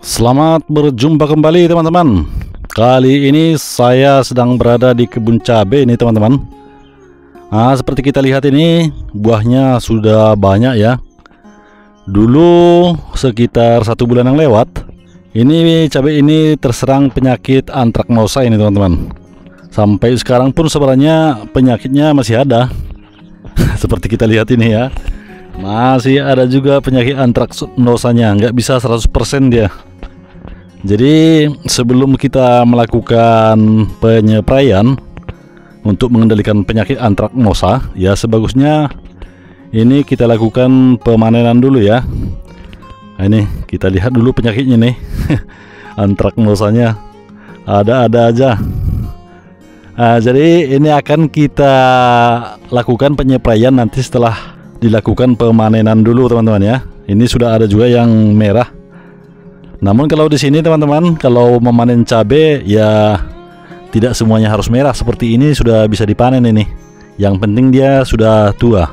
Selamat berjumpa kembali teman-teman. Kali ini saya sedang berada di kebun cabai ini teman-teman. Nah, seperti kita lihat ini buahnya sudah banyak ya. Dulu sekitar 1 bulan yang lewat, ini cabai ini terserang penyakit antraknosa ini teman-teman. Sampai sekarang pun sebenarnya penyakitnya masih ada. Seperti kita lihat ini ya, masih ada juga penyakit antraknosanya, nggak bisa 100% dia. Jadi sebelum kita melakukan penyepraian untuk mengendalikan penyakit antraknosa, ya sebagusnya ini kita lakukan pemanenan dulu ya. Nah, ini kita lihat dulu penyakitnya nih. Antraknosanya ada-ada aja. Nah, jadi ini akan kita lakukan penyepraian nanti setelah dilakukan pemanenan dulu teman-teman ya. Ini sudah ada juga yang merah. Namun kalau di sini teman-teman, kalau memanen cabai ya tidak semuanya harus merah seperti ini, sudah bisa dipanen ini. Yang penting dia sudah tua.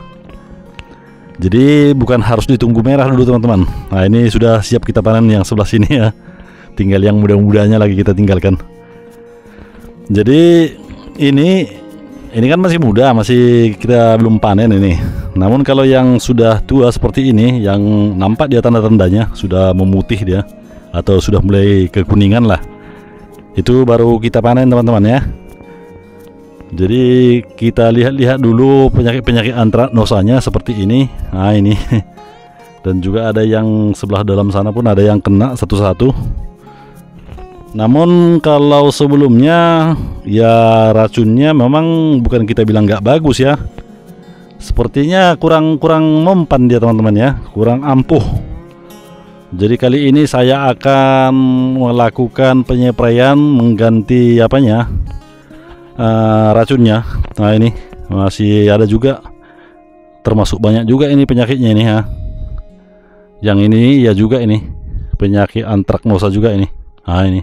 Jadi bukan harus ditunggu merah dulu teman-teman. Nah, ini sudah siap kita panen yang sebelah sini ya. Tinggal yang muda-mudanya lagi kita tinggalkan. Jadi ini kan masih muda, masih kita belum panen ini. Namun kalau yang sudah tua seperti ini, yang nampak dia tanda-tandanya sudah memutih dia, atau sudah mulai kekuningan lah, itu baru kita panen teman-teman ya. Jadi kita lihat-lihat dulu penyakit-penyakit antraknosanya seperti ini. Nah ini dan juga ada yang sebelah dalam sana pun ada yang kena satu-satu. Namun kalau sebelumnya ya racunnya memang bukan kita bilang nggak bagus ya, sepertinya kurang mempan dia teman-teman ya, kurang ampuh. Jadi kali ini saya akan melakukan penyepraian mengganti racunnya. Nah ini masih ada juga, termasuk banyak juga ini penyakitnya ini ya. Yang ini ya juga ini penyakit antraknosa juga ini. Nah ini.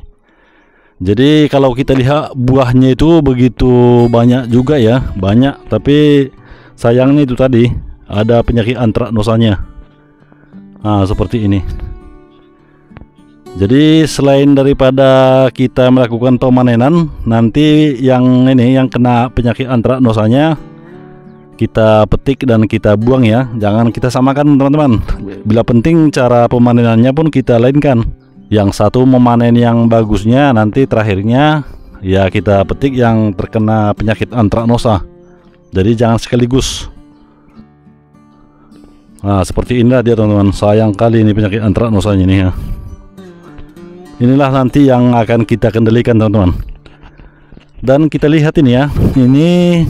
Jadi kalau kita lihat buahnya itu begitu banyak juga ya, banyak. Tapi sayangnya itu tadi ada penyakit antraknosanya. Nah seperti ini. Jadi selain daripada kita melakukan pemanenan, nanti yang ini yang kena penyakit antraknosanya kita petik dan kita buang ya. Jangan kita samakan teman-teman. Bila penting cara pemanenannya pun kita lainkan. Yang satu memanen yang bagusnya, nanti terakhirnya ya kita petik yang terkena penyakit antraknosa. Jadi jangan sekaligus. Nah seperti inilah dia teman-teman. Sayang kali ini penyakit antraknosanya ini ya. Inilah nanti yang akan kita kendalikan teman-teman. Dan kita lihat ini ya, ini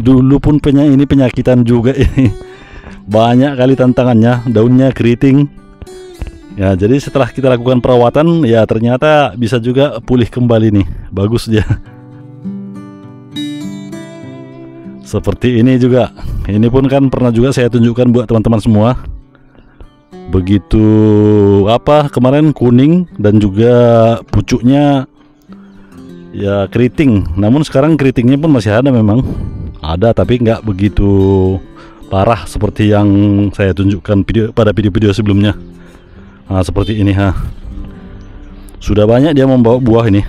dulu pun ini penyakitan juga ini. Banyak kali tantangannya, daunnya keriting. Ya, jadi setelah kita lakukan perawatan ya ternyata bisa juga pulih kembali nih. Bagus dia. Seperti ini juga. Ini pun kan pernah juga saya tunjukkan buat teman-teman semua. Begitu kemarin kuning dan juga pucuknya ya keriting. Namun sekarang keritingnya pun masih ada, memang ada, tapi nggak begitu parah seperti yang saya tunjukkan pada video-video sebelumnya. Nah seperti ini ha. Sudah banyak dia membawa buah ini.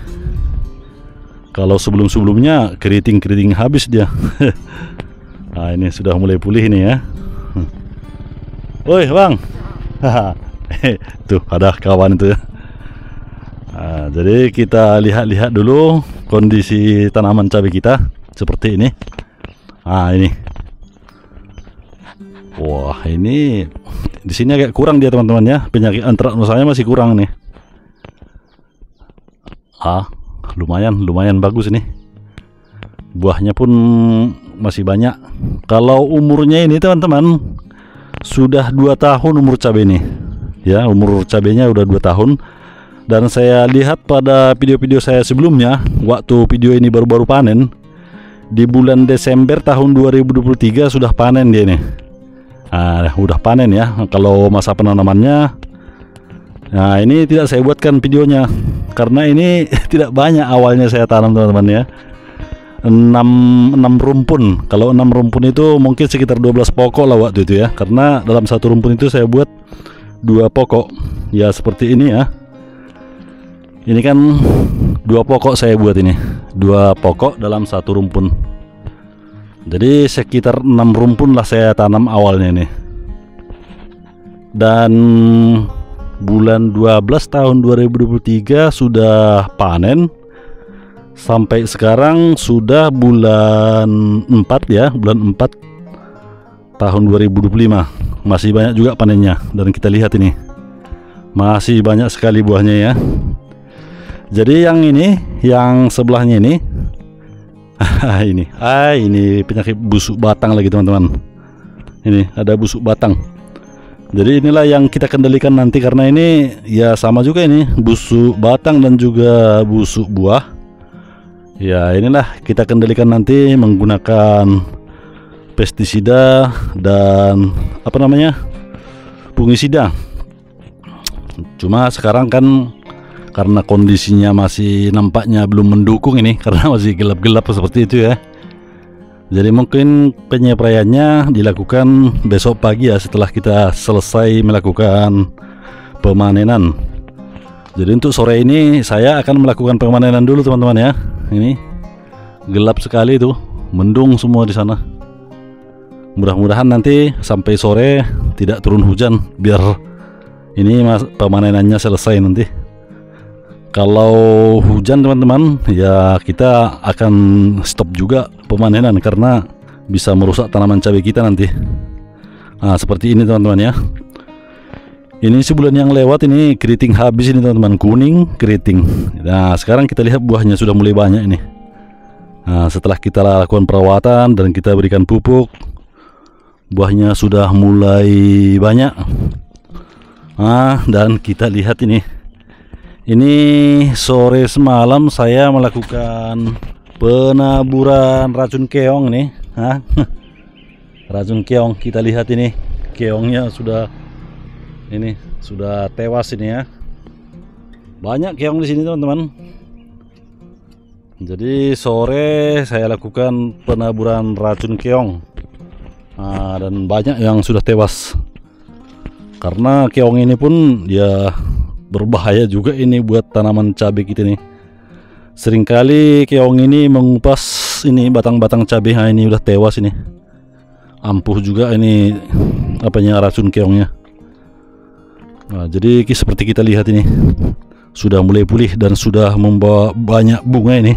Kalau sebelum-sebelumnya keriting habis dia. Nah ini sudah mulai pulih ini ya. Woi bang. Tuh ada kawan itu ya. Nah, jadi kita lihat-lihat dulu kondisi tanaman cabai kita seperti ini. Nah ini, wah ini di sini agak kurang dia teman-teman ya, penyakit antraknosanya masih kurang nih. Lumayan bagus ini. Buahnya pun masih banyak. Kalau umurnya ini teman-teman sudah 2 tahun umur cabai ini ya, umur cabainya udah 2 tahun. Dan saya lihat pada video-video saya sebelumnya, waktu video ini baru-baru panen di bulan Desember tahun 2023 sudah panen dia nih. Nah, udah panen ya kalau masa penanamannya. Nah ini tidak saya buatkan videonya karena ini tidak banyak awalnya saya tanam teman-teman ya. 6 rumpun. Kalau 6 rumpun itu mungkin sekitar 12 pokok lah waktu itu ya, karena dalam satu rumpun itu saya buat 2 pokok. ya seperti ini ya. Ini kan 2 pokok saya buat ini, 2 pokok dalam 1 rumpun. Jadi sekitar 6 rumpun lah saya tanam awalnya ini. Dan bulan 12 tahun 2023 sudah panen. Sampai sekarang sudah bulan 4 ya, bulan 4 tahun 2025. Masih banyak juga panennya. Dan kita lihat ini, masih banyak sekali buahnya ya. Jadi yang ini, yang sebelahnya ini ini penyakit busuk batang lagi teman-teman. Ini ada busuk batang. Jadi inilah yang kita kendalikan nanti, karena ini ya sama juga ini, busuk batang dan juga busuk buah. Ya inilah kita kendalikan nanti menggunakan pestisida dan apa namanya, fungisida. Cuma sekarang kan karena kondisinya masih nampaknya belum mendukung ini, karena masih gelap-gelap seperti itu ya. Jadi mungkin penyepraiannya dilakukan besok pagi ya, setelah kita selesai melakukan pemanenan. Jadi untuk sore ini saya akan melakukan pemanenan dulu teman-teman ya. Ini gelap sekali tuh, mendung semua di sana. Mudah-mudahan nanti sampai sore tidak turun hujan, biar ini pemanenannya selesai nanti. Kalau hujan teman-teman ya kita akan stop juga pemanenan, karena bisa merusak tanaman cabai kita nanti. Nah seperti ini teman-teman ya. Ini sebulan yang lewat ini keriting habis ini teman-teman, kuning keriting. Nah sekarang kita lihat buahnya sudah mulai banyak ini. Nah setelah kita lakukan perawatan dan kita berikan pupuk, buahnya sudah mulai banyak. Nah dan kita lihat ini. Ini sore semalam saya melakukan penaburan racun keong nih. Racun keong, kita lihat ini keongnya sudah tewas ini ya. Banyak keong di sini teman-teman. Jadi sore saya lakukan penaburan racun keong. Dan banyak yang sudah tewas. Karena keong ini pun ya berbahaya juga ini buat tanaman cabai kita nih. Seringkali keong ini mengupas ini batang-batang cabai. Nah, ini udah tewas ini. Ampuh juga ini apanya, racun keongnya. Nah, jadi seperti kita lihat ini sudah mulai pulih dan sudah membawa banyak bunga ini.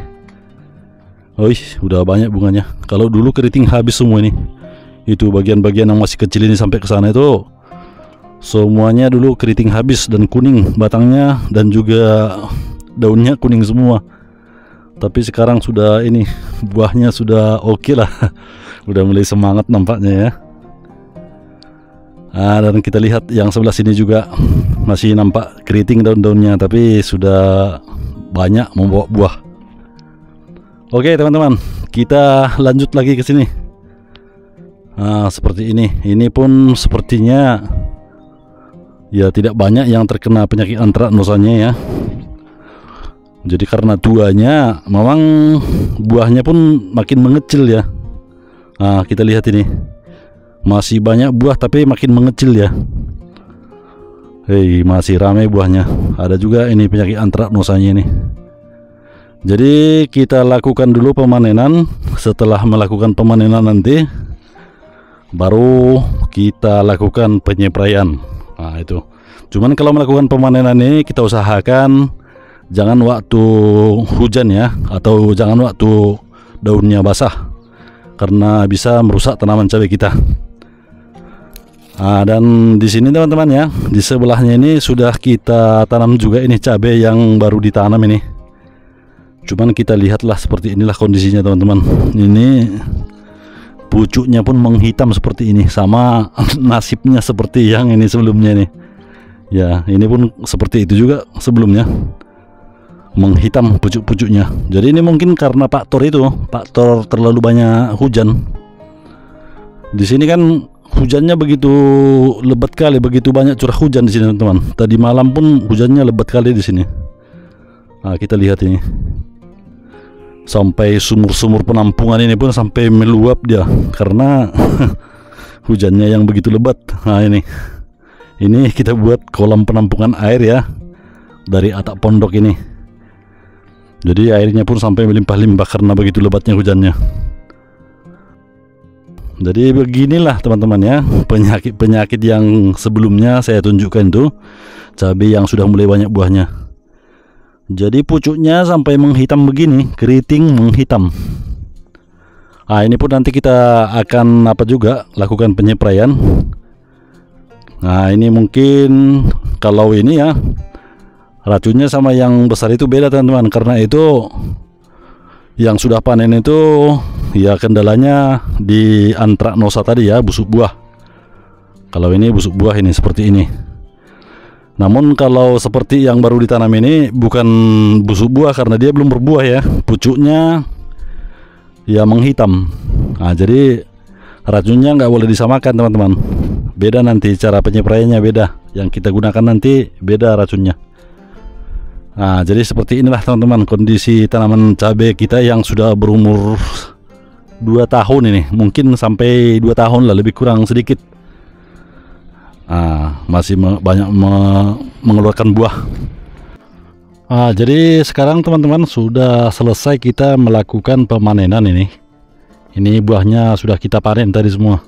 Udah banyak bunganya. Kalau dulu keriting habis semua ini. Itu bagian-bagian yang masih kecil ini sampai ke sana itu semuanya dulu keriting habis dan kuning batangnya dan juga daunnya kuning semua. Tapi sekarang sudah ini buahnya sudah oke lah. Udah mulai semangat nampaknya ya. Dan kita lihat yang sebelah sini juga masih nampak keriting daun-daunnya, tapi sudah banyak membawa buah. Oke teman-teman, kita lanjut lagi ke sini. Seperti ini. Ini pun sepertinya ya tidak banyak yang terkena penyakit antraknosanya ya. Jadi karena tuanya memang buahnya pun makin mengecil ya. Kita lihat ini masih banyak buah tapi makin mengecil ya. Masih ramai buahnya. Ada juga ini penyakit antraknosanya ini. Jadi kita lakukan dulu pemanenan. Setelah melakukan pemanenan nanti baru kita lakukan penyepraian. Itu. Cuman kalau melakukan pemanenan ini kita usahakan jangan waktu hujan ya, atau jangan waktu daunnya basah, karena bisa merusak tanaman cabai kita. Dan di sini teman-teman ya, di sebelahnya ini sudah kita tanam juga ini cabai yang baru ditanam ini. Cuman kita lihatlah seperti inilah kondisinya teman-teman. Ini pucuknya pun menghitam seperti ini, sama nasibnya seperti yang ini sebelumnya nih. Ya, ini pun seperti itu juga sebelumnya, menghitam pucuk-pucuknya. Jadi ini mungkin karena faktor terlalu banyak hujan. Di sini kan hujannya begitu lebat kali, begitu banyak curah hujan di sini teman-teman. Tadi malam pun hujannya lebat kali di sini. Kita lihat ini. Sampai sumur-sumur penampungan ini pun sampai meluap dia karena hujannya yang begitu lebat. Ini kita buat kolam penampungan air ya, dari atap pondok ini. Jadi airnya pun sampai melimpah-limpah karena begitu lebatnya hujannya. Jadi beginilah teman-teman ya, penyakit-penyakit yang sebelumnya saya tunjukkan itu, cabai yang sudah mulai banyak buahnya. Jadi pucuknya sampai menghitam begini, keriting menghitam. Nah ini pun nanti kita akan lakukan penyepraian. Nah ini mungkin kalau ini ya, racunnya sama yang besar itu beda teman-teman, karena itu yang sudah panen itu ya kendalanya di antraknosa tadi ya, busuk buah. Kalau ini busuk buah ini seperti ini. Namun kalau seperti yang baru ditanam ini bukan busuk buah karena dia belum berbuah ya, pucuknya ya menghitam. Nah jadi racunnya nggak boleh disamakan teman-teman, beda nanti cara penyepraiannya, beda yang kita gunakan nanti beda racunnya. Nah jadi seperti inilah teman-teman kondisi tanaman cabai kita yang sudah berumur 2 tahun ini, mungkin sampai 2 tahun lah, lebih kurang sedikit. Masih banyak mengeluarkan buah. Jadi sekarang teman-teman sudah selesai kita melakukan pemanenan ini. Ini buahnya sudah kita panen tadi semua.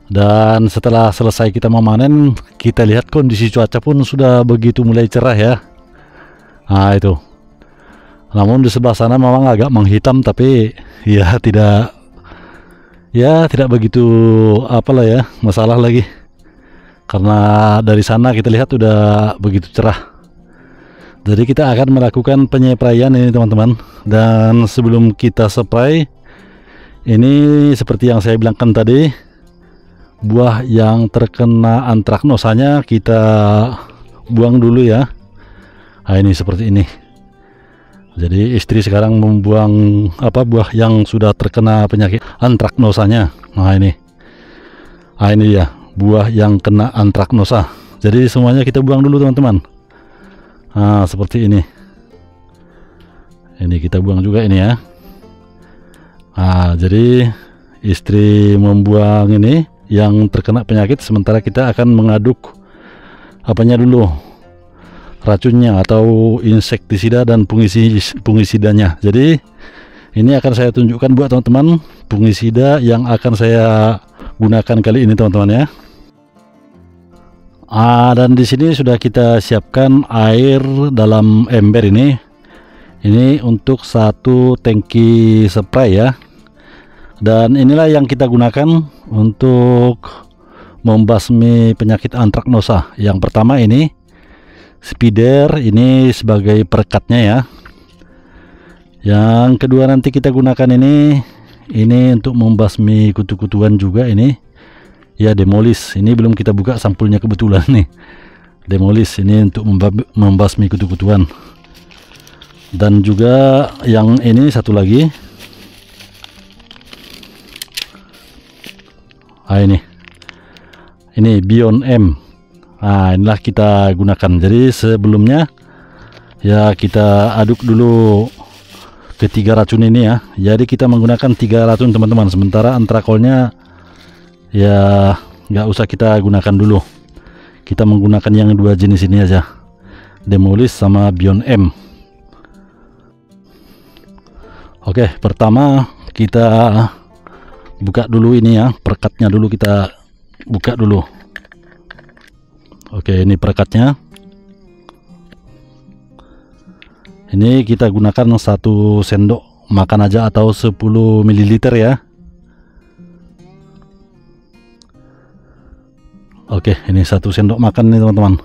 Dan setelah selesai kita memanen, kita lihat kondisi cuaca pun sudah begitu mulai cerah ya. Itu. Namun di sebelah sana memang agak menghitam, tapi ya tidak begitu masalah lagi. Karena dari sana kita lihat udah begitu cerah. Jadi kita akan melakukan penyepraian ini teman-teman. Dan sebelum kita spray, ini seperti yang saya bilangkan tadi, buah yang terkena antraknosanya kita buang dulu ya. Ini seperti ini. Jadi istri sekarang membuang buah yang sudah terkena penyakit antraknosanya. Ini dia buah yang kena antraknosa. Jadi semuanya kita buang dulu teman-teman. Seperti ini. Ini kita buang juga ini ya. Jadi istri membuang ini yang terkena penyakit, sementara kita akan mengaduk racunnya atau insektisida dan fungisidanya. Jadi ini akan saya tunjukkan buat teman-teman fungisida yang akan saya gunakan kali ini teman-teman ya. Dan di sini sudah kita siapkan air dalam ember ini. Ini untuk 1 tangki spray ya. Dan inilah yang kita gunakan untuk membasmi penyakit antraknosa. Yang pertama ini spider, ini sebagai perekatnya ya. Yang kedua nanti kita gunakan ini untuk membasmi kutu-kutuan juga ini. Ya demolis, ini belum kita buka sampulnya kebetulan nih. Demolis ini untuk membasmi kutu-kutuan. Dan juga yang ini satu lagi. Ini Bion M. Inilah kita gunakan. Jadi sebelumnya ya kita aduk dulu ketiga racun ini ya. Jadi kita menggunakan 3 racun teman-teman. Sementara antrakolnya ya nggak usah kita gunakan dulu. Kita menggunakan yang 2 jenis ini aja, Demolis sama Bion M. Oke, pertama kita buka dulu ini ya, perekatnya dulu kita buka dulu. Oke, ini perekatnya. Ini kita gunakan 1 sendok makan aja atau 10 ml ya. Oke, ini 1 sendok makan nih teman-teman.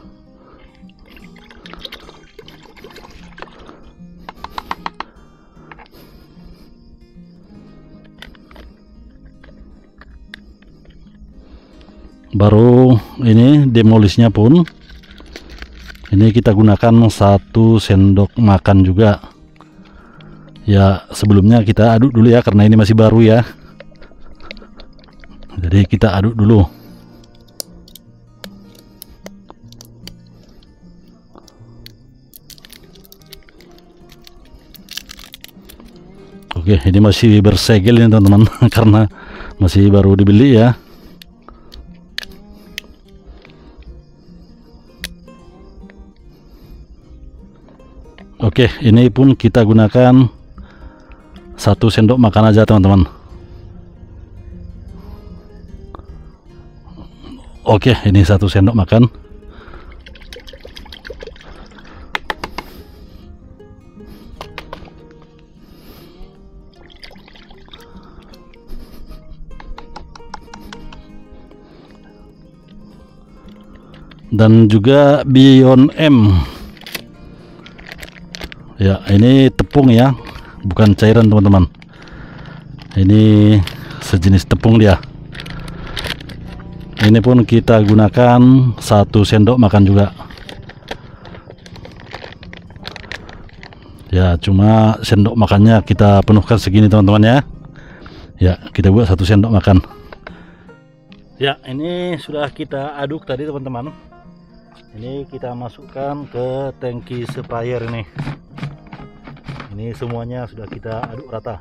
Baru ini demolisnya pun ini kita gunakan 1 sendok makan juga. Ya sebelumnya kita aduk dulu ya, karena ini masih baru ya. Jadi kita aduk dulu. Oke, ini masih bersegel ini teman-teman karena masih baru dibeli ya. Oke, ini pun kita gunakan 1 sendok makan aja teman-teman. Oke, ini 1 sendok makan. Dan juga Beyond M. Ya, ini tepung ya, bukan cairan teman-teman. Ini sejenis tepung dia. Ini pun kita gunakan 1 sendok makan juga. Ya, cuma sendok makannya kita penuhkan segini teman-teman ya. Ya, kita buat 1 sendok makan. Ya, ini sudah kita aduk tadi teman-teman. Ini kita masukkan ke tangki sprayer ini. Ini semuanya sudah kita aduk rata.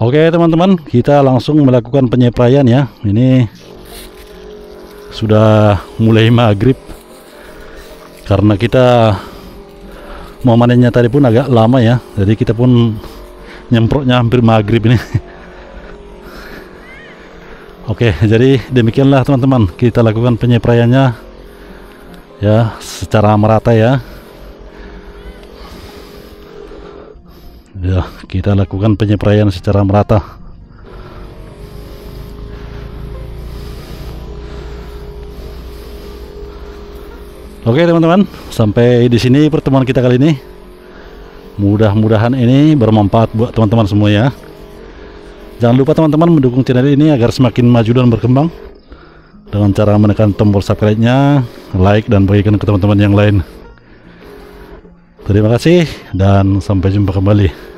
Oke teman-teman, kita langsung melakukan penyepraian ya. Ini sudah mulai maghrib, karena kita mau manennya tadi pun agak lama ya, jadi kita pun nyemprotnya hampir maghrib ini. Oke, jadi demikianlah teman-teman, kita lakukan penyepraiannya ya secara merata ya. Ya, kita lakukan penyepraian secara merata. Oke teman-teman, sampai di sini pertemuan kita kali ini. Mudah-mudahan ini bermanfaat buat teman-teman semua ya. Jangan lupa teman-teman mendukung channel ini agar semakin maju dan berkembang dengan cara menekan tombol subscribe-nya, like, dan bagikan ke teman-teman yang lain. Terima kasih dan sampai jumpa kembali.